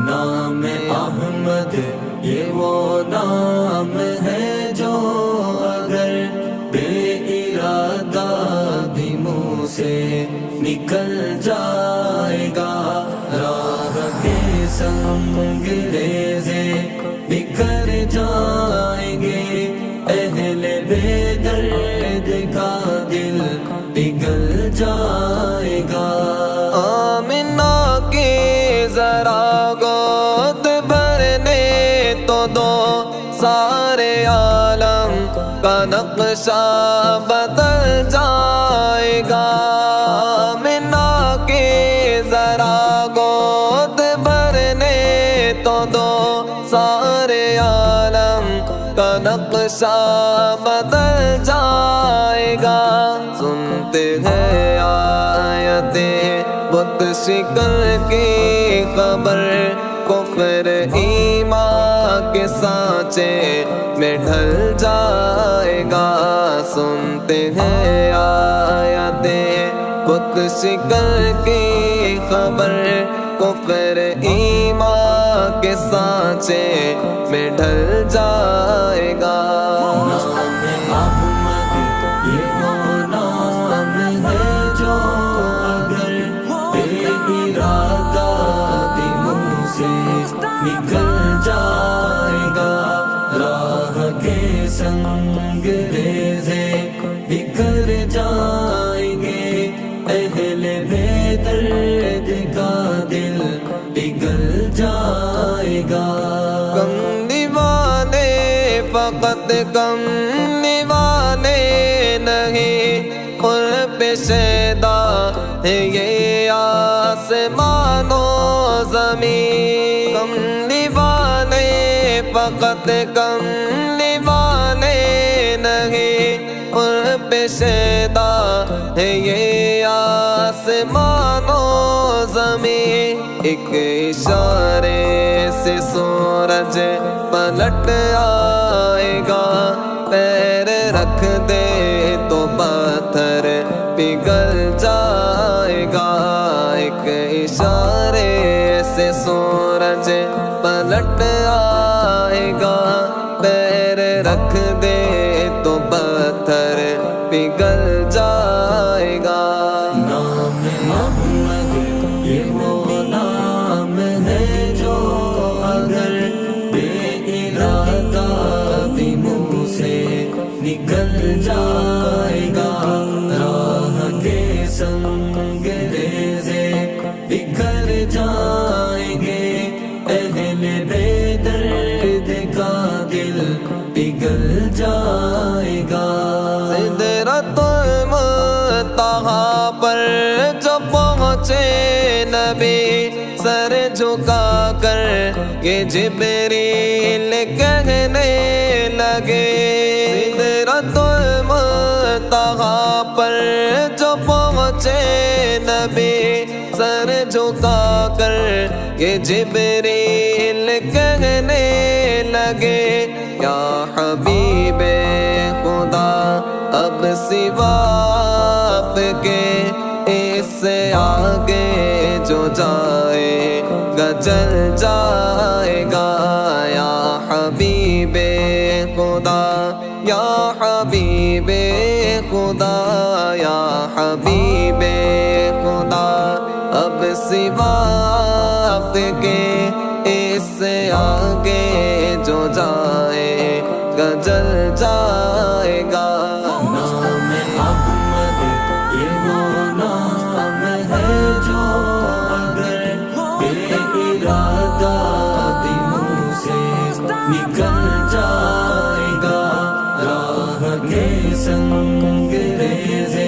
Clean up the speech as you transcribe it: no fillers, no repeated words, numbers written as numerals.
نام احمد یہ وہ نام ہے جو اگر بے ارادہ بھی منہ سے نکل جائے گا، راہ کے سنگ ریزے بکھر جائیں گے، اہل بے درد کا دل پگھل جائے گا۔ آمنہ کی ذرا گود بھرنے تو دو، سارے عالم کا نقشہ بدل جائے گا۔ آمنہ کی ذرا گود بھرنے تو دو، سارے عالم کا نقشہ بدل جائے گا۔ سنتے ہیں آیتیں بت شکن کی خبر، کفر ایمان کے سانچے میں ڈھل جائے گا۔ سنتے ہیں آیتیں بت شکن کی خبر، کفر ایمان کے سانچے میں ڈھل جائے گا۔ نکل جائے گا، راہ کے سنگ ریزے بکھر جائیں گے، اہل بے درد کا دل پگھل جائے گا۔ کم دیوانے فقط کم دیوانے نہیں، قرب شیدا ہے یہ آسمان و زمین۔ کم دیوانے فقط کم دیوانے نہیں، قرب شیدا ہے یہ آسمان و زمین۔ ایک اشارے سے سورج پلٹ آئے گا، پیر رکھ دے تو پتھر پگھل جائے گا۔ ایک اشارے سے سورج پلٹ آئے گا، پیر رکھ دے تو پتھر پگھل جائے گا۔ نام محمد یہ وہ نام ہے جو اگر بے ارادہ بھی منہ سے نکل جائے گا، راہ کے سنگ ریزے بکھر جائیں گے، اہل بے درد کا دل پگھل جائے گا۔ سدرۃ المنتہا پر جو پہنچے نبی، سر جھکا کر یہ جبریل کہنے لگے۔ سدرۃ المنتہا پر جو پہنچے نبی، سر جھکا کر یہ جبریل کہنے لگے، یا حبیب خدا اب سوا آپ کے اس سے آگے جو جائے گا جل جائے گا۔ یا حبیب خدا، یا حبیب خدا، یا حبیب خدا اب سوا آپ کے اس سے آگے جو جائے گا جل جائے گا۔ نام احمد یہ وہ نام ہے جو اگر بے ارادہ بھی منہ سے نکل جائے گا، راہ کے سنگ ریزے